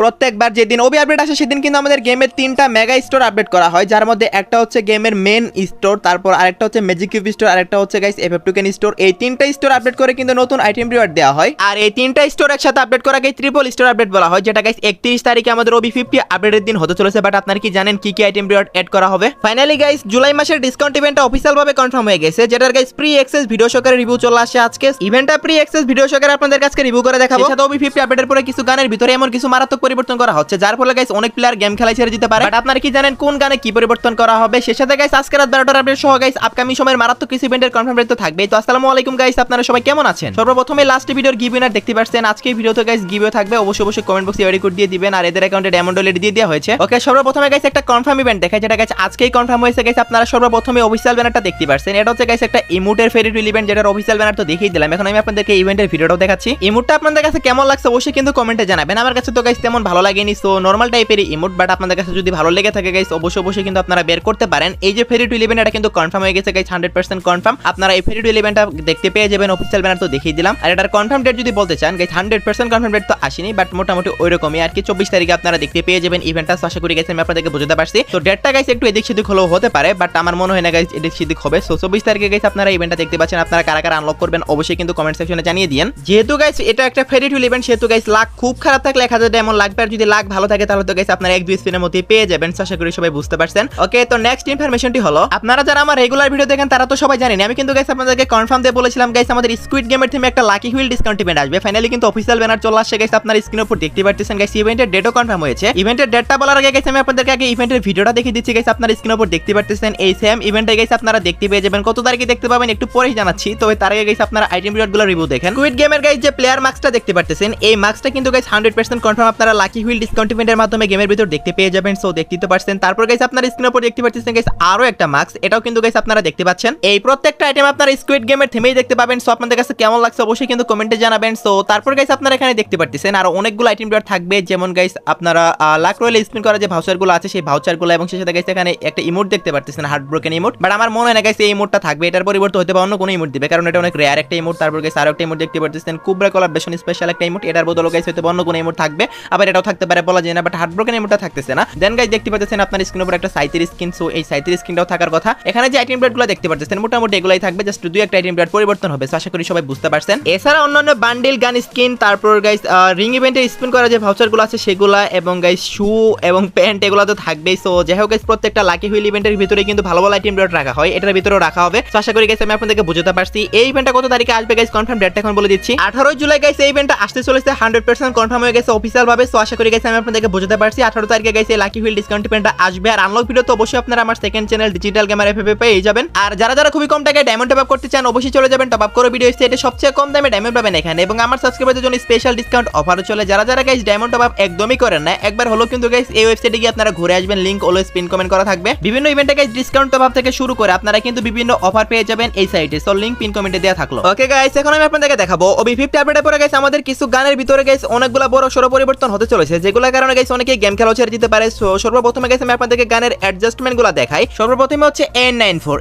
প্রত্যেকবার যেদিন Obi update আসে সেদিন কিন্তু আমাদের গেমের 3টা মেগা স্টোর আপডেট করা হয়, যার মধ্যে একটা হচ্ছে গেমের মেন স্টোর, তারপর আরেকটা হচ্ছে ম্যাজিক কিউব স্টোর, আরেকটা হচ্ছে গাইস এফএফ টোকেন স্টোর। এই 3টা স্টোর আপডেট করে কিন্তু নতুন আইটেম রিওয়ার্ড দেওয়া হয়। আর এই 3টা স্টোর একসাথে আপডেট করাকে ট্রিপল স্টোর আপডেট বলা হয়, যেটা গাইস 31 তারিখে আমাদের ওবি 50 আপডেটের দিন হতে চলেছে। বাট আপনারা কি জানেন কি কি আইটেম রিওয়ার্ড এড করা হবে? ফাইনালি গাইস জুলাই মাসের ডিসকাউন্ট ইভেন্টটা অফিশিয়াল ভাবে কনফার্ম হয়ে গেছে, যেটার গাইস প্রি অ্যাক্সেস ভিডিও সহকারে রিভিউ চলে আসে আজকে। ইভেন্টটা প্রি অ্যাক্সেস ভিডিও সহকারে আপনাদের কাছে রিভিউ করে দেখাবো। সাথে ওবি 50 আপডেটের পরে কিছু গানের ভিতরে এমন কিছু মারাত্মক পরিবর্তন করা হচ্ছে, যার ফলে গাইস অনেক প্লেয়ার গেম খেলা ছেড়ে দিতে পারে। বাট আপনারা কি জানেন কোন গানে কি পরিবর্তন করা হবে? সে সাথে গাইস আজকে রাত 12টার আপডেট সহ গাইস আপকামিং সময়ের মারাত্মক কিছু ইভেন্টের কনফার্ম রেট তো থাকবেই। তো আসসালামু আলাইকুম গাইস, আপনারা সবাই কেমন আছেন? সর্বপ্রথমে লাস্ট ভিডিওর গিভ উইনার দেখতে পাচ্ছেন। আজকে ভিডিওতে গাইস গিভও থাকবে, অবশ্যই কমেন্ট বক্সে এড করে দিয়ে দিবেন। আর এদের অ্যাকাউন্টে ডায়মন্ড অলরেডি দিয়ে দেওয়া হয়েছে। ওকে, সর্বপ্রথমে গাইস একটা কনফার্ম ইভেন্ট দেখাই, যেটা গাইস আজকেই কনফার্ম হয়েছে। গাইস আপনারা সর্বপ্রথমে অফিশিয়াল ব্যানারটা দেখতে পাচ্ছেন। এটা হচ্ছে গাইস একটা ইমোটের ফেরি টুইল ইভেন্ট, যেটার অফিশিয়াল ব্যানার তো দেখিয়ে দিলাম। এখন আমি আপনাদেরকে ইভেন্টের ভিডিওটাও দেখাচ্ছি। ইমোটটা আপনাদের কাছে কেমন লাগছে অবশ্যই কিন্তু কমেন্টে জানাবেন। আমার কাছে তো গাইস তেমন ভালো লাগেনি, সো নরমাল টাইপের ইমোট। বাট আপনাদের কাছে যদি ভালো লেগে থাকে গাইস অবশ্যই কিন্তু আপনারা বের করতে পারেন। এই যে ফেরি টুইল ইভেন্ট, এটা কিন্তু কনফার্ম হয়ে গেছে গাইস, 100% কনফার্ম। আপনারা এই ফেরি টুইল ইভেন্টটা দেখতে পেয়ে যাবেন, অফিশিয়াল ব্যানার তো দেখিয়ে দিলাম। আর এটার কনফার্ম ডেট যদি বলতে চান গাইস, 100% কনফার্ম ডেট তো আসেনি, বাট মোটামুটি ওইরকমই আর কি। 24 তারিখে আপনারা দেখতে পেয়ে যাবেন ইভেন্টটা। আশা করি গাইস আমি আপনাদেরকে বুঝাতে পারছি। তো ডেটটা গাইস একটু এদিক সেদিক হলেও হতে পারে, বাট আমার মনে হয় না গাইস এদিক সেদিক হবে। সো 24 তারিখে গাইস আপনারা ইভেন্টটা দেখতে পাচ্ছেন। আপনারা কারা কারা আনলক করবেন অবশ্যই কিন্তু কমেন্ট সেকশনে জানিয়ে দিন। যেহেতু গাইস এটা একটা ফেরি টুইল ইভেন্ট, সেহেতু গাইস লাক খুব খারাপ থাকলে 1000 ডায়মন্ড লাগবে, আর যদি লাক ভালো থাকে তাহলে তো গাইস আপনারা 1-2 স্পিনের মধ্যে পেয়ে যাবেন। আশা করি সবাই বুঝতে পারছেন। ওকে, তো নেক্সট ইনফরমেশনটি হলো, আপনারা যারা আমার রেগুলার ভিডিও দেখেন তারা তো সবাই জানেন আমি কিন্তু গাইস আপনাদেরকে কনফার্ম দিয়ে বলেছিলাম গাইস আমাদের স্কুইড গেমের থিমে একটা লাকি হুইল ডিসকাউন্ট ইভেন্ট আসবে। ফাইনালি কিন্তু অফিশিয়াল ব্যানার চলে আসছে গাইস, আপনারা স্ক্রিনের উপর দেখতে পাচ্ছেন গাইস। ইভেন্টের ডেটও কনফার্ম হয়েছে। ইভেন্টের ডেটটা বলার আগে গাইস আমি আপনাদেরকে আগে ইভেন্টের ভিডিওটা দেখিয়ে দিচ্ছি গাইস। আপনারা স্ক্রিনের উপর দেখতে পাচ্ছেন এই সেম ইভেন্টে গাইস আপনারা দেখতে পেয়ে যাবেন। কত তারিখে দেখতে পাবেন একটু পরেই জানাচ্ছি। তো তার আগে গাইস আপনারা আইটেম রিওয়ার্ডগুলো রিভিউ দেখেন। স্কুইড গেমের গাইস যে প্লেয়ার মার্কসটা দেখতে পাচ্ছেন, এই মার্কসটা কিন্তু গাইস 100% কনফার্ম আপনারা লাকি হুইল ডিসকাউন্ট ইভেন্টের মাধ্যমে গেমের ভিতর দেখতে পেয়ে যাবেন। সো দেখতে তো পাচ্ছেন। তারপর গাইস আপনারা স্ক্রিনের উপর দেখতে পাচ্ছেন গাইস আরো একটা মার্কস, এটাও কিন্তু গাইস আপনারা দেখতে পাচ্ছেন। এই প্রত্যেকটা আইটেম আপনারা স্কুইড গেমের থিমেই দেখতে পাবেন। সো আপনাদের কাছে কেমন লাগছে অবশ্যই কিন্তু কমেন্টে জানাবেন। সো তারপর গাইস আপনারা এখানে দেখতে পাচ্ছেন আরো অনেকগুলো আইটেম রিওয়ার্ড থাকবে, যেমন গাইস আপনারা লাক রয়েল স্পিন করা যে ভাউচারগুলো আছে সেই ভাউচারগুলো, এবং সেই সাথে গাইস এখানে একটা ইমোট দেখতে পাচ্ছেন, হার্ট ব্রোকেন ইমোট। বাট আমার মনে হয় না গাইস এই ইমোটটা থাকবে, এটার পরিবর্তে হতে পারে অন্য কোনো ইমোট দিবে, কারণ এটা অনেক রেয়ার একটা ইমোট। তারপর গাইস আরো একটা ইমোট দেখতে পাচ্ছেন কুবরা কোলাবরেশন স্পেশাল একটা ইমোট, এটার বদলে গাইস হয়তো অন্য কোনো ইমোট থাকবে, আবার এটাও থাকতে পারে বলা যায় না। বাট হার্ট ব্রোকেন ইমোটটা থাকতেছে না। দেন গাইস দেখতে পাচ্ছেন আপনার স্ক্রিনের উপর একটা সাইতের স্কিন, সো এই সাইতের স্কিনটাও থাকার কথা। এখানে যে আইটেম রিওয়ার্ডগুলো দেখতে পাচ্ছেন মোটামুটি এগুলাই থাকবে, জাস্ট দুই একটা আইটেম রিওয়ার্ড পরিবর্তন হবে। আশা করি সবাই বুঝতে পারছেন। এছাড়া অন্যান্য বান্ডিল গান স্কিন, তারপর গাইস রিং ইভেন্টে স্পিন করা যে ভাউচারগুলো আছে সেগুলা, এবং গাইস শু এবং প্যান্ট এগুলো তো থাকবেই। সো যাই হোক গাইস প্রত্যেকটা লাকি হুইল ইভেন্টের ভিতরে কিন্তু ভালো ভালো আইটেম রিওয়ার্ড রাখা হয়, এটার ভিতরেও রাখা হবে। তো আশা করি গাইস আমি আপনাদেরকে বুঝাতে পারছি। এই ইভেন্টটা কত তারিখে আসবে গাইস কনফার্ম ডেটটা এখন বলে দিচ্ছি। 18 জুলাই গাইস এই ইভেন্টটা আসতে চলেছে, 100% কনফার্ম হয়ে গেছে অফিশিয়াল ভাবে। সো আশা করি গাইস আমি আপনাদেরকে বুঝাতে পারছি। 18 তারিখে গাইস এই লাকি হুইল ডিসকাউন্ট ইভেন্টটা আসবে। আর আনলক ভিডিও তো অবশ্যই আপনারা আমার second channel digital gamer FF পেয়ে যাবেন। আর যারা খুবই কম টাকায় ডায়মন্ড টপ আপ করতে চান অবশ্যই চলে যাবেন টপ আপ করে ভিডিও এসে সবচেয়ে কম দামে ডায়মন্ড পাবেন এখানে, এবং আমার সাবস্ক্রাইবারদের জন্য স্পেশাল ডিসকাউন্ট অফারও চলে। যারা গাইস ডায়মন্ড টপ আপ একদমই করেন না, একবার হলো কিন্তু গাইস এই ওয়েবসাইটে গিয়ে আপনারা ঘুরে আসবেন, লিংক অলওয়েজ পিন কমেন্ট করা থাকবে। বিভিন্ন ইভেন্টে গাইস ডিসকাউন্ট টপ আপ থেকে শুরু করে আপনারা কিন্তু বিভিন্ন অফার পেয়ে যাবেন এই সাইটে। সো লিংক পিন কমেন্টে দেওয়া থাকলো। ওকে গাইস, এখন আমি আপনাদেরকে দেখাবো ওবি 50 আপডেটের পরে গাইস আমাদের কিছু গানের ভিতরে গাইস অনেকগুলো বড় সড় পরিবর্তন হতে চলেছে, যেগুলোর কারণে গাইস অনেকে গেম খেলা ছেড়ে দিতে পারে। সো সর্বপ্রথমে গাইস আমি আপনাদেরকে গানের অ্যাডজাস্টমেন্টগুলো দেখাই। সর্বপ্রথমে হচ্ছে N94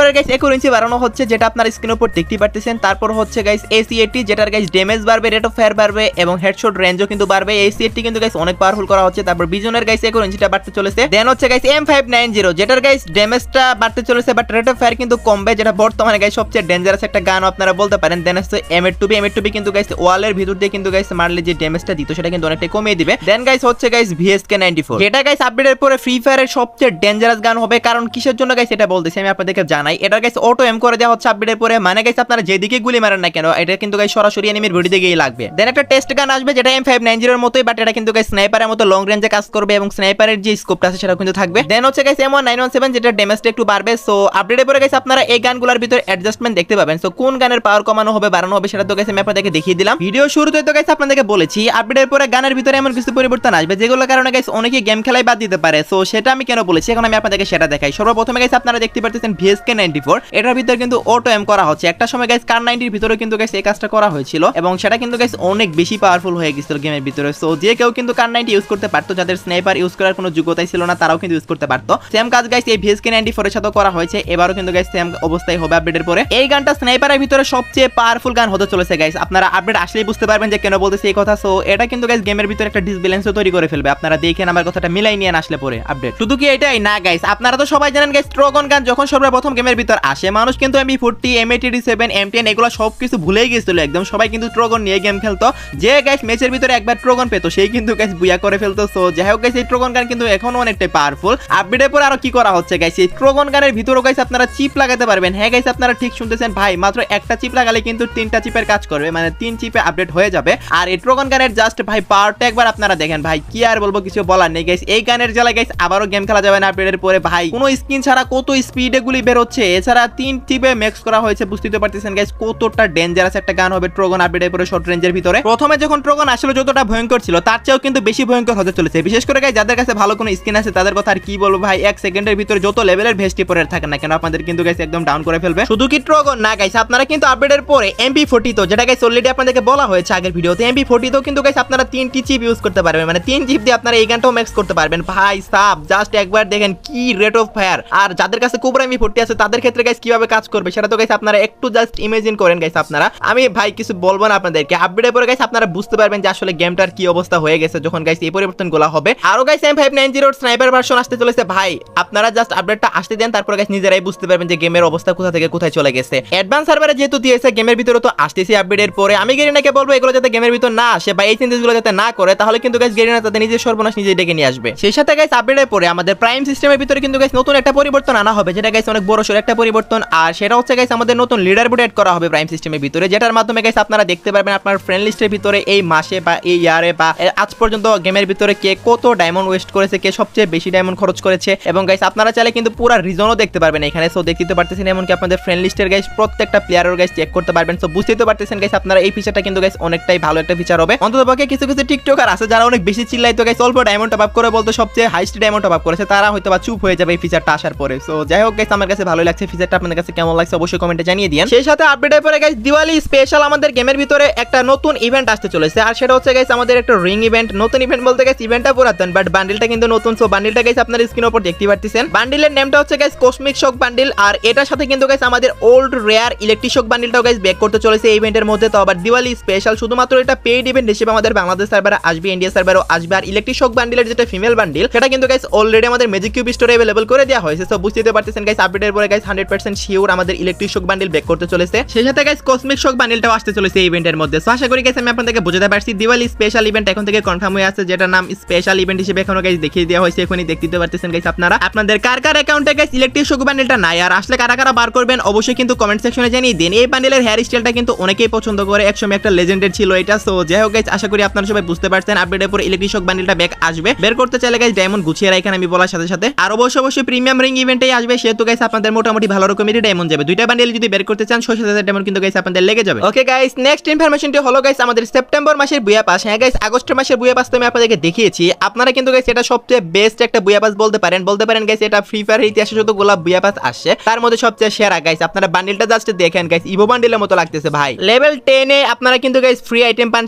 এর গাইস 1 ইঞ্চি বাড়ানো হচ্ছে, যেটা আপনারা স্ক্রিনের উপর দেখতে পাচ্ছেন। তারপর হচ্ছে গাইস AC80, যেটার গাইস ড্যামেজ বাড়বে, রেট অফ ফায়ার বাড়বে, এবং হেডশট রেঞ্জও কিন্তু বাড়বে। AC80 কিন্তু গাইস অনেক পাওয়ারফুল করা হচ্ছে। তারপর বিজনের গাইস 1 ইঞ্চিটা বাড়তে চলেছে। দেন হচ্ছে গাইস M590, যেটার গাইস ড্যামেজটা বাড়তে চলেছে, বাট রেট অফ ফায়ার কিন্তু কমবে, যেটা বর্তমানে গাইস সবচেয়ে ডেঞ্জারাস একটা গান আপনারা বলতে পারেন। দেন হচ্ছে M8 কিন্তু গাইস ওয়ালের ভিতর দিয়ে কিন্তু গাইস মারলে যে ড্যামেজটা দিত সেটা কিন্তু অনেকটাই কমিয়ে দিবে। দেন গাইস হচ্ছে গাইস VSK94, যেটা গাইস আপডেটের পরে ফ্রি ফায়ারের সবচেয়ে ডেঞ্জারাস গান হবে। কারণ কিসের জন্য গাইস এটা বলতেছি আমি আপনাদেরকে জানাই। এটা গাইস অটো এম করে দেওয়া হচ্ছে আপডেটের পরে, মানে গাইস আপনারা যেদিকে গুলি মারেন না কেন এটা কিন্তু গাইস সরাসরি এনিমির বডিতে গিয়ে লাগবে। দেন একটা টেস্ট গান আসবে, যেটা M590 এর মতোই, বাট এটা কিন্তু গাইস স্নাইপারের মতো লং রেঞ্জে কাজ করবে, এবং স্নাইপারের যে স্কোপটা আছে সেটা কিন্তু থাকবে। দেন হচ্ছে গাইস M1917, যেটা ড্যামেজটা একটু বাড়বে। সো আপডেটের পরে গাইস আপনারা এই গানগুলোর ভিতরে অ্যাডজাস্টমেন্ট দেখতে পাবেন। সো কোন গানের পাওয়ার কমানো হবে বাড়ানো হবে সেটা তো গাইস আমি আপনাদেরকে দেখিয়ে দিলাম। ভিডিও শুরুতে তো গাইস আপনাদেরকে বলেছি আপডেটের পরে গানের ভিতরে এমন কিছু পরিবর্তন আসবে যেগুলোর কারণে গাইস অনেকে গেম খেলাই বাদ দিতে পারে। সো সেটা আমি কেন বলেছি এখন আমি আপনাদেরকে সেটা দেখাই। সর্বপ্রথমে গাইস আপনারা দেখতে পাচ্ছেন VSK94, এটার ভিতরে কিন্তু অটো এম করা হচ্ছে। একটা সময় গাইস কার 90 এর ভিতরে কিন্তু গাইস এই কাজটা করা হয়েছিল, এবং সেটা কিন্তু গাইস অনেক বেশি পাওয়ারফুল হয়ে গিয়েছিল গেমের ভিতরে। সো যে কেউ কিন্তু কার 90 ইউজ করতে পারতো, যাদের স্নাইপার ইউজ করার কোনো যোগ্যতাই ছিল না তারাও কিন্তু ইউজ করতে পারতো। সেম কাজ গাইস এই VSK94 এর সাথে করা হয়েছে, এবারও কিন্তু গাইস সেম অবস্থায় হবে আপডেটের পরে। এই গানটা স্নাইপারের ভিতরে সবচেয়ে পাওয়ারফুল গান হতে চলেছে গাইস, আপনারা আপডেট আসলেই বুঝতে পারবেন যে কেন বলতেছি এই কথা। সো এটা কিন্তু গাইস গেমের ভিতরে একটা ডিসব্যালেন্সও তৈরি করে ফেলবে। আপনারা দেখেন আমার কথাটা মিলাই নিয়ে আসলে পরে আপডেট। শুধু কি এটাই না গাইস, আপনারা তো সবাই জানেন গাইস ট্রগন গান যখন সর্বপ্রথম গেমের ভিতর আসে মানুষ কিন্তু MP40 M87 M10 এগুলো সবকিছু ভুলেই গেছিল একদম। সবাই কিন্তু ট্রগন নিয়ে গেম খেলতো। যে গাইস ম্যাচের ভিতরে একবার ট্রগন পেতো সেই কিন্তু গাইস বুয়া করে ফেলতো। সো যাই হোক গাইস এই ট্রগন গান কিন্তু এখনো অনেকটাই পাওয়ারফুল। আপডেটের পর আরো কি করা হচ্ছে গাইস, এই ট্রগন গানের ভিতরেও গাইস আপনারা চিপ লাগাতে পারবেন। হ্যাঁ গাইস আপনারা ঠিক শুনতেছেন ভাই, মাত্র একটা চিপ লাগালে কিন্তু 3টা চিপের কাজ করবে, মানে 3 চিপে আপডেট হয়ে যাবে। আর এই ট্রগন গানের জাস্ট ভাই পাওয়ারটা একবার আপনারা দেখেন ভাই, কি আর বলবো, কিছু বলার নেই গাইস। এই গানের জ্বালা গাইস আবারও গেম খেলা যাবে না আপডেটের পরে ভাই। কোনো স্কিন ছাড়া কত স্পিডে গুলি বের হচ্ছে, এছাড়া 3 চিপে ম্যাক্স করা হয়েছে। বুঝতে পারতেছেন গাইস কতটা ডেঞ্জারাস একটা গান হবে ট্রগন আপডেটের পরে শর্ট রেঞ্জের ভিতরে। প্রথমে যখন ট্রগন আসলে যতটা ভয়ঙ্কর ছিল তার চেয়েও কিন্তু বেশি ভয়ঙ্কর হতে চলেছে। বিশেষ করে গাইস যাদের কাছে ভালো কোনো স্কিন আছে তাদের কথা আর কি বলবো ভাই, 1 সেকেন্ডের ভিতরে যত লেভেলের ভেস্টি পরে থাকে না কেন আপনাদের কিন্তু গাইস একদম ডাউন করে ফেলবে। শুধু কি ট্রগন না গাইস, আপনারা কিন্তু আপডেটের পরে MP40 তো যেটা গাইস অলরেডি আপনাদেরকে বলা হয়েছে আগের ভিডিওতে, MP40 তো কিন্তু গাইস আপনারা 3টি চিপ ইউজ করতে পারবেন, মানে 3 চিপ দিয়ে আপনারা এই গানটাও ম্যাক্স করতে পারবেন ভাই সাব। জাস্ট একবার দেখেন কি রেট অফ ফায়ার। আর যাদের কাছে কোবরা MP40 আছে তাদের ক্ষেত্রে গাইস কিভাবে কাজ করবে সেটা তো গাইস আপনারা একটু জাস্ট ইমাজিন করেন গাইস। আপনারা আমি ভাই কিছু বলবো না আপনাদেরকে, আপডেটের পরে গাইস আপনারা বুঝতে পারবেন যে আসলে গেমটার কি অবস্থা হয়ে গেছে যখন গাইস এই পরিবর্তনগুলো হবে। আরো গাইস M590 স্নাইপার ভার্সন আসতে চলেছে ভাই, আপনারা জাস্ট আপডেটটা আসতে দেন, তারপর গাইস নিজেরাই বুঝতে পারবেন যে গেমের অবস্থা কোথা থেকে কোথায় চলে গেছে। অ্যাডভান্স সার্ভারে যেহেতু দিয়েছে গেমের ভিতরে তো আসতেছে আপডেটের পরে, আমি গেরিনাকে বলবো এগুলো যাতে গেমের ভিতর না আসে বা এই চেঞ্জেসগুলো যাতে না করে, তাহলে কিন্তু গাইস গেরিনা তাদের নিজের সর্বনাশ নিজে ডেকে নিয়ে আসবে। সেই সাথে গাইস আপডেটের পরে আমাদের প্রাইম সিস্টেমের ভিতরে কিন্তু গাইস নতুন একটা পরিবর্তন আনা হবে, যেটা গাইস অনেক বড় সড় একটা পরিবর্তন। আর সেটা হচ্ছে গাইস আমাদের নতুন লিডার বোর্ড এড করা হবে প্রাইম সিস্টেমের ভিতরে, যেটার মাধ্যমে গাইস আপনারা দেখতে পারবেন আপনার ফ্রেন্ড লিস্টের ভিতরে এই মাসে বা এই ইয়ারে বা আজ পর্যন্ত গেমের ভিতরে কে কত ডায়মন্ড ওয়েস্ট করেছে, কে সবচেয়ে বেশি ডায়মন্ড খরচ করেছে। এবং গাইস আপনারা চাইলে কিন্তু পুরো রিজনও দেখতে পারবেন এখানে। সো দেখতে পারতেছেন এমনকি আপনাদের ফ্রেন্ড লিস্টের গাইস প্রত্যেকটা প্লেয়ারের গাইস চেক করতে পারবেন। সো বুঝতে পারতেছেন গাইস আপনারা এই ফিচারটা কিন্তু গাইস অনেকটাই ভালো একটা ফিচার হবে। অন্ততপক্ষে কিছু কিছু টিকটকার আছে যারা অনেক বেশি চিল্লাইতো গাইস অল্প ডায়মন্ড টপ আপ করে বলতো সবচেয়ে হাইস্ট ডায়মন্ড টপ আপ করেছে, তারা হয়তো বা চুপ হয়ে যাবে এই ফিচারটা আসার পরে। সো যাই হোক গাইস আমার কাছে ভালো লাগছে ফিচারটা, আপনাদের কাছে কেমন লাগছে অবশ্যই কমেন্টে জানিয়ে দিন। সেই সাথে আপডেটের পরে গাইস দিওয়ালি স্পেশাল আমাদের গেমের ভিতরে একটা নতুন ইভেন্ট আসতে চলেছে, আর সেটা হচ্ছে গাইস আমাদের একটা রিং ইভেন্ট। নতুন ইভেন্ট বলতে গাইস ইভেন্টটা পুরাতন বাট বান্ডেলটা কিন্তু নতুন। সো বান্ডেলটা গাইস আপনারা স্ক্রিনের উপর দেখতে পাচ্ছেন, বান্ডেলের নেমটা হচ্ছে গাইস কসমিক শক বান্ডেল। আর এটার সাথে কিন্তু গাইস আমাদের ওল্ড রেয়ার ইলেকট্রিক শক বান্ডেলটাও গাইস ব্যাক করতে চলেছে এই ইভেন্টের মধ্যে। তো আবার দিওয়ালি স্পেশাল শুধুমাত্র এটা পেইড ইভেন্ট হিসেবে আমাদের বাংলাদেশ সার্ভারে আসবে, ইন্ডিয়া সার্ভারও আসবে। আর ইলেকট্রিক শক বান্ডেলের যেটা ফিমেল বান্ডেল সেটা কিন্তু গাইস অলরেডি আমাদের ম্যাজিক কিউব স্টোরে अवेलेबल করে দেওয়া হয়েছে। সো বুঝতে পারতেছেন গাইস আপডেটের পরে গাইস 100% শিওর আমাদের ইলেকট্রিক শক বান্ডেল ব্যাক করতে চলেছে। সেই সাথে গাইস কসমিক শক বান্ডেলটাও আসতে চলেছে এই ইভেন্টের মধ্যে। সো আশা করি গাইস আমি আপনাদেরকে বোঝাতে পারছি দিওয়ালি স্পেশাল ইভেন্ট এখন থেকে কনফার্ম হয়ে আছে, যেটা নাম স্পেশাল ইভেন্ট হিসেবে এখনো গাইস দেখিয়ে দেওয়া হয়েছে। এখনই দেখতে পারতেছেন গাইস আপনারা আপনাদের কার কার অ্যাকাউন্টে গাইস ইলেকট্রিক শক বান্ডেলটা নাই আর আসলে কারা কারা বার করবেন অবশ্যই কিন্তু কমেন্ট সেকশনে জানিয়ে দিন। এই বান্ডেলের হেয়ার স্টাইলটা কিন্তু অনেকেই পছন্দ করে, একসময় একটা লেজেন্ডের ছিল এটা। সো যাই হোক গাইস আশা করি আপনারা সবাই বুঝতে পারছেন আপডেটের পরে ইলেকট্রিক শক বান্ডেলটা ব্যাক আসবে। বের করতে চাইলে গাইস ডায়মন্ড গুছিয়ে রাখেন আমি বলার সাথে সাথে। আর অবশ্যই প্রিমিয়াম রিং ইভেন্টেই আসবে, সেহেতু গাইস আপনাদের মোটামুটি ভালো রকমেরই ডায়মন্ড যাবে। দুইটা বান্ডেল যদি বের করতে চান 60,000 ডায়মন্ড কিন্তু গাইস আপনাদের লেগে যাবে। ওকে গাইস নেক্সট ইনফরমেশনটি হলো গাইস আমাদের সেপ্টেম্বর মাসের বুয়া পাস। হ্যাঁ গাইস আগস্টের মাসের বুয়া পাস তো আমি আপনাদেরকে দেখিয়েছি, আপনারা কিন্তু গাইস এটা সবচেয়ে বেস্ট একটা বুয়া পাস বলতে পারেন গাইস। এটা ফ্রি ফায়ার ইতিহাসে যতগুলা বুয়া পাস আসছে তার মধ্যে সবচেয়ে সেরা গাইস। আপনারা বান্ডেলটা জাস্ট দেখেন গাইস, ইভো বান্ডেলের মতো লাগতেছে ভাই। লেভেল 10 এ আপনারা কিন্তু গাইস ফ্রি আইটেম পান,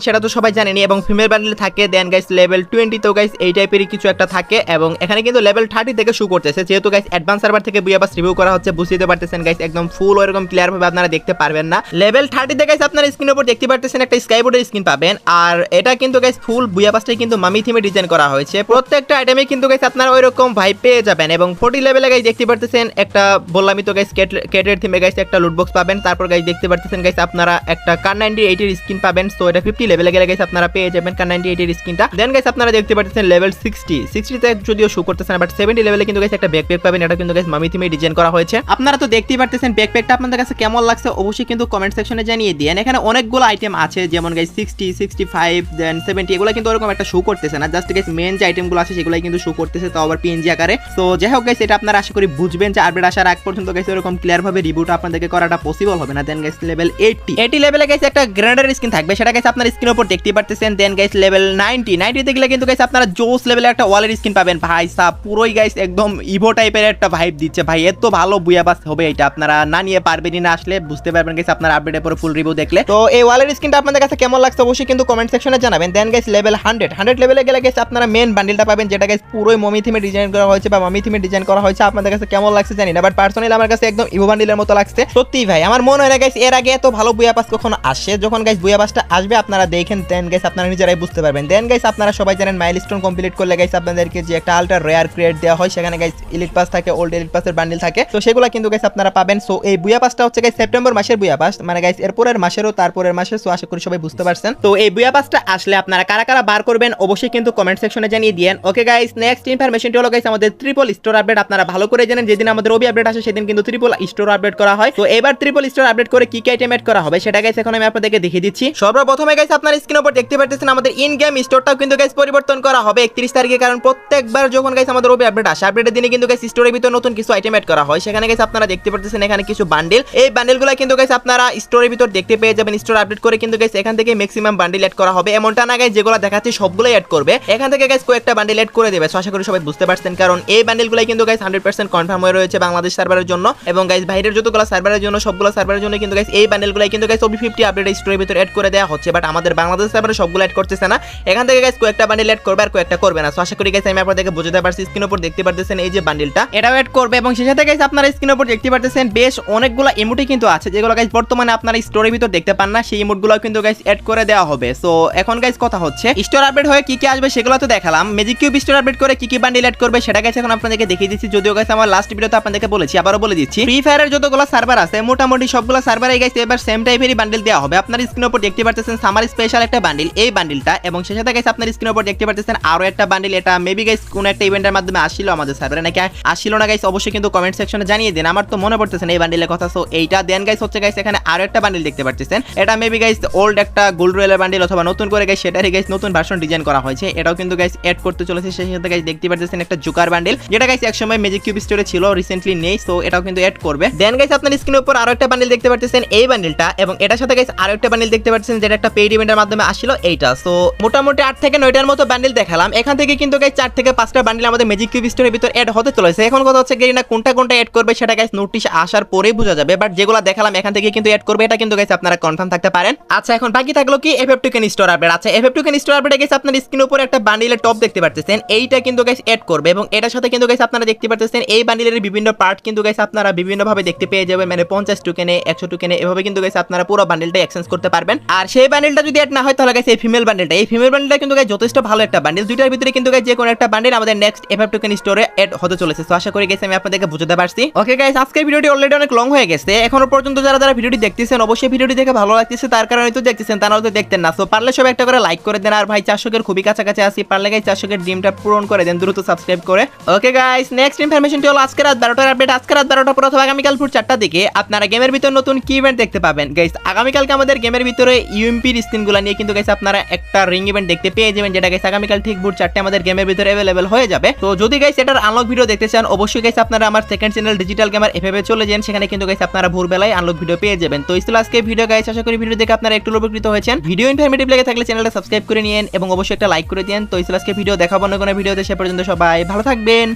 সেটা তো সবাই জানেনই, এবং ফিমেল বান্ডেল থাকে। দেন গাইস লেভেল 20 তো গাইস এই টাইপেরই কিছু একটা থাকে, এবং এখানে কিন্তু লেভেল 30 থেকে শুরু করতেছে। যেহেতু গাইস অ্যাডভান্স সার্ভার থেকে বুয়া পাস রিভিউ করা হচ্ছে, বুঝতে পারতেছেন গাইস একদম ফুল এরকম ক্লিয়ার ভাবে আপনারা দেখতে পারবেন না। লেভেল 30 তে গাইস আপনারা স্ক্রিনের উপর দেখতে পারতেছেন একটা স্কাইবোর্ডের স্কিন পাবেন, আর এটা কিন্তু গাইস ফুল বুয়া পাসটাই কিন্তু মামি থিমে ডিজাইন করা হয়েছে। প্রত্যেকটা আইটেমে কিন্তু গাইস আপনারা ওইরকম ভাইব পেয়ে যাবেন। এবং 40 লেভেলে গাইস দেখতে পারতেছেন একটা বললামই তো গাইস কেটের থিমে গাইস একটা লুট বক্স পাবেন। তারপর গাইস দেখতে পারতেছেন গাইস আপনারা একটা কার 98 এর স্কিন পাবেন। সো এটা 50 লেভেলে গেলে গাইস আপনারা পেয়ে যাবেন কার 98 এর স্কিনটা। দেন গাইস আপনারা দেখতে পারতেছেন লেভেল 60 তে যদিও শো করতেছে না বাট 70 লেভেলে কিন্তু গাইস একটা ব্যাকপ্যাক পাবেন, এটা কিন্তু গাইস মামি থিমে ডিজাইন করা হয়েছে। আপনারা তো দেখতেই পারতেছেন ব্যাকপ্যাকটা আপনাদের কাছে কেমন লাগছে অবশ্যই কিন্তু কমেন্ট সেকশনে জানিয়ে দিন। এখানে অনেকগুলো আইটেম আছে যেমন গাইস 60 65 দেন 70 এগুলো কিন্তু ওরকম একটা শো করতেছে না, জাস্ট গাইস মেন যে আইটেমগুলো আছে সেগুলাই কিন্তু শো করতেছে, তো আবার পিএনজি আকারে। সো যাই হোক গাইস এটা আপনারা আশা করি বুঝবেন যে আপডেট আসার আগ পর্যন্ত গাইস এরকম ক্লিয়ার ভাবে রিভিউটা আপনাদেরকে করাটা পসিবল হবে না। দেন গাইস লেভেল 80 লেভেলে গাইস একটা গ্রেনেডের স্কিন থাকবে, সেটা গাইস আপনারা স্ক্রিনের উপর দেখতে পারতেছেন। দেন গাইস লেভেল 90 তে গেলে কিন্তু গাইস আপনারা জোস লেভেলে একটা ওয়ালের স্কিন পাবেন। ভাই সাহ পুরোই গাইস একদম ইভো টাইপের একটা ভাইব দিচ্ছে ভাই, এত ভালো বুয়া পাস হবে এটা, আপনারা না নিয়ে পারবেনই না, আসলে বুঝতে পারবেন গাইস আপনারা আপডেটের পরে ফুল রিভিউ দেখলে। তো এই ওয়ালের স্কিনটা আপনাদের কাছে কেমন লাগছে অবশ্যই কিন্তু কমেন্ট সেকশনে জানাবেন। দেন গাইস লেভেল 100 লেভেলে গেলে গাইস আপনারা মেন বান্ডেলটা পাবেন, যেটা গাইস পুরোই মমি থিমে ডিজাইন করা হয়েছে বা মামি থিমে ডিজাইন করা হয়েছে। আপনাদের কাছে কেমন লাগছে জানি না, বাট পার্সোনালি আমার কাছে একদম ইভো বান্ডেলের মতো লাগছে সত্যি ভাই। আমার মনে হয় না গাইস এর আগে এত ভালো বুয়া পাস কখনো আসে। যখন গাইস বুয়া পাসটা আসবে আপনারা দেখেন, দেন গাইস আপনারা নিজেরাই বুঝতে বুঝতে পারবেন। দেন গাইস আপনারা সবাই জানেন মাইলস্টোন কমপ্লিট করলে গাইস আপনাদেরকে যে একটা আল্ট্রা রেয়ার ক্রিয়েট দেওয়া হয়, সেখানে গাইস এলিট পাস থাকে, ওল্ড এলিট পাসের বান্ডিল থাকে, তো সেগুলো কিন্তু গাইস আপনারা পাবেন। সো এই বুয়া পাসটা হচ্ছে গাইস সেপ্টেম্বর মাসের বুয়া পাস, মানে গাইস এরপরের মাসেরও তারপরের মাসের। সো আশা করি সবাই বুঝতে পারছেন। তো এই বুয়া পাসটা আসলে আপনারা কারা কারা বার করবেন অবশ্যই কিন্তু কমেন্ট সেকশনে জানিয়ে দিয়েন। ওকে গাইস, নেক্সট ইনফরমেশনটি হলো গাইস আমাদের ট্রিপল স্টোর আপডেট। আপনারা ভালো করে জানেন যেদিন আমাদের ওবি আপডেট আসে সেদিন কিন্তু ট্রিপল স্টোর আপডেট করা হয়। তো এবার ট্রিপল স্টোর আপডেট করে কি কি আইটেম এড করা হবে সেটা গাইস এখন আমি আপনাদেরকে দেখিয়ে দিচ্ছি। সর্বপ্রথমে গাইস আপনারা স্ক্রিনের উপর দেখতে পাচ্ছেন আমাদের ইন গেম স্টোরটাও কিন্তু গাইস পরিবর্তন করা হবে 31 তারিখে, কারণ প্রত্যেকবার যখন গাইস আমাদের ওবি আপডেট আসে আপডেটের দিনে কিন্তু গাইস স্টোরের ভিতর নতুন কিছু আইটেম এড করা হয়। সেখানে গাইস আপনারা দেখতে পাচ্ছেন এখানে কিছু বান্ডিল, এই বান্ডিলগুলো কিন্তু গাইস আপনারা স্টোরের ভিতর দেখতে পেয়ে যাবেন। স্টোর আপডেট করে কিন্তু গাইস এখান থেকে ম্যাক্সিমাম বান্ডিল এড করা হবে, এমনটা না গাইস যেগুলো দেখাচ্ছি সবগুলোই এড করবে, এখান থেকে গাইস কয়েকটা বান্ডিল এড করে দেবে। সো আশা করি সবাই বুঝতে পারছেন, কারণ এই বান্ডিলগুলো কিন্তু গাইস 100% কনফার্ম হয়ে রয়েছে বাংলাদেশ সার্ভারের জন্য, এবং গাইস বাইরের যতগুলো সার্ভারের জন্য সবগুলো সার্ভারের জন্য কিন্তু গাইস এই বান্ডিলগুলো কিন্তু গাইস ওবি 50 আপডেট স্টোরের ভিতর এড করে দেওয়া হচ্ছে। বাট আমাদের বাংলাদেশ সার্ভারে সবগুলো এড করতেছে না, এখান থেকে গাইস কয়েকটা বান্ডিল এড করবে আর কয়েকটা করবে না। সো আশা করি গাইস আমি আপনাদেরকে বুঝাতে পারছি। স্ক্রিনের উপর দেখতে পাচ্ছেন এই যে বান্ডিলটা, এটাও এড করবে, এবং সেই সাথে গাইস আপনারা স্ক্রিনের উপর দেখতে পাচ্ছেন বেশ অনেকগুলো ইমোটি কিন্তু আছে যেগুলো গাইস বর্তমানে আপনারা স্টোরের ভিতর দেখতে পান না, সেই ইমোটগুলো কিন্তু গাইস এড করে দেওয়া হবে। সো এখন গাইস কথা হচ্ছে স্টোর আপডেট হয়ে কি কি আসবে সেগুলো তো দেখালাম, ম্যাজিক কিউব স্টোর আপডেট করে কি কি বান্ডিল এড করবে সেটা গাইস এখন আপনাদেরকে দেখিয়ে দিচ্ছি। যদিও গাইস আমার লাস্ট ভিডিওতে আপনাদেরকে বলেছি, আবারও বলে দিচ্ছি, ফ্রি ফায়ারের যতগুলো সার্ভার আছে মোটামুটি সবগুলো সার্ভারে গাইস এবার সেম টাইপেরই বান্ডিল দেওয়া হবে। আপনার স্ক্রিনের উপর দেখতে পাচ্ছেন সামার স্পেশাল একটা বান্ডিল, এই বান্ডিলটা, এবং সেই সাথে গাইস আপনার স্ক্রিনের উপর দেখতে পাচ্ছেন আরো একটা বান্ডিল, এটা মেবি গাইস কোন একটা ইভেন্টের মাধ্যমে আসছিল আমাদের সার্ভারে, নাকি আসছিল না গাইস অবশ্যই কিন্তু কমেন্ট সেকশনে জানিয়ে দিন, আমার তো মনে পড়তেছে না এই বান্ডিলের কথা। সো এইটা দেন গাইস হচ্ছে গাইস এখানে আরো একটা বান্ডিল দেখতে পাচ্ছেন, এটা মেবি গাইস ওল্ড একটা গোল্ড রয়েলের বান্ডিল অথবা নতুন করে গাইস সেটারই গাইস নতুন ভার্সন ডিজাইন করা হয়েছে, এটাও কিন্তু গাইস এড করতে চলেছে। সেই সাথে গাইস দেখতে পাচ্ছেন একটা জোকার বান্ডিল, যেটা গাইস একসময় ম্যাজিক কিউব স্টোরে ছিল, রিসেন্টলি নেই, সো এটাও কিন্তু এড করবে। দেন গাইস আপনার স্ক্রিনের উপর আরো একটা বান্ডিল দেখতে পাচ্ছেন এই বান্ডিলটা, এবং এটার সাথে গাইস আরো একটা বান্ডিল দেখতে পাচ্ছেন যেটা একটা পেইড ইভেন্টের মাধ্যমে আসছিল এইটা। সো মোটামুটি 8 থেকে 9টার মতো বান্ডিল দেখালাম, এখান থেকে কিন্তু গাইস 4 থেকে 5টা বান্ডিল আমাদের ম্যাজিক কিউব স্টোরের ভিতর এড হতে চলেছে। এখন কথা হচ্ছে গেরিনা কোনটা কোনটা এড করবে সেটা গাইস নোটিশ আসার পরেই বোঝা যাবে, বাট যেগুলো দেখালাম এখান থেকে কিন্তু এড করবে, এটা কিন্তু গাইস আপনারা কনফার্ম থাকতে পারেন। আচ্ছা এখন বাকি থাকলো কি FF2 কেন স্টোর আপডেট। আচ্ছা FF2 কেন স্টোর আপডেট গাইস আপনার স্ক্রিনের উপর একটা বান্ডিলের টপ দেখতে পাচ্ছেন, এইটা কিন্তু গাইস এড করবে, এবং এটার সাথে কিন্তু গাইস আপনারা দেখতে পাচ্ছেন এই বান্ডিলের বিভিন্ন পার্ট কিন্তু গাইস আপনারা বিভিন্ন ভাবে দেখতে পেয়ে যাবেন, মানে 50 টোকেনে 100 টোকেনে এভাবে কিন্তু গাইস আপনারা পুরো বান্ডিলটা এক্সচেঞ্জ করতে পারবেন। আর সেই বান্ডিলটা যদি এড না হয় তাহলে গাইস এই ফিমেল বান্ডিলটা কিন্তু গাইস যথেষ্ট ভালো একটা বান্ডিল, দুইটার ভিতরে কিন্তু গাইস যে কোনো একটা বান্ডিল আমাদের নেক্সট FF2 কেন স্টোরে এড হতে চলেছে। সো আশা করি গাইস আমি আপনাদেরকে বুঝাতে পারছি। ওকে গাইস, আজকের ভিডিওটি অলরেডি অনেক লং হয়ে গেছে, এখনো পর্যন্ত যারা ভিডিওটি দেখতেছেন অবশ্যই ভিডিওটি দেখে ভালো লাগতেছে, তার কারণে তো দেখতেছেন, তা নাহলে তো দেখতেন না। সো পারলে সবাই একটা করে লাইক করে দেন, আর ভাই 400 এর খুবই কাছাকাছি আসি, পারলে গাইস 400 এর ড্রিমটা পূরণ করে দেন দ্রুত সাবস্ক্রাইব করে। ওকে গাইস, নেক্সট ইনফরমেশনটি হলো আজকে রাত 12টার আপডেট। আজকে রাত 12টা পর অথবা আগামীকাল ভোর 4টার দিকে আপনারা গেমের ভিতর নতুন কি ইভেন্ট দেখতে পাবেন। গাইস আগামীকালকে আমাদের গেমের ভিতরে ইউএমপির স্কিনগুলো নিয়ে কিন্তু গাইস আপনারা একটা রিং ইভেন্ট দেখতে পেয়ে যাবেন, যেটা গাইস আগামীকাল ঠিক ভোর 4টায় আমাদের গেমের ভিতরে अवेलेबल হয়ে যাবে। তো যদি গাইস এটার আনলক ভিডিও দেখতে চান অবশ্যই গাইস আপনারা আমার second channel digital gamer FF এ চলে যান, সেখানে কিন্তু গাইস আপনারা ভোরবেলায় আনলক ভিডিও পেয়ে যাবেন। তো ইসলাম আজকে ভিডিও গাইস, আশা করি ভিডিও দেখে আপনারা একটু উপকৃত হয়েছেন। ভিডিও ইনফরমেটিভ লেগে থাকলে চ্যানেলটা সাবস্ক্রাইব করে নিন এবং অবশ্যই একটা লাইক করে দিন। তো ইসলাম আজকে ভিডিও দেখাবো না কোনো ভিডিওতে, সে পর্যন্ত সবাই ভালো থাকবেন।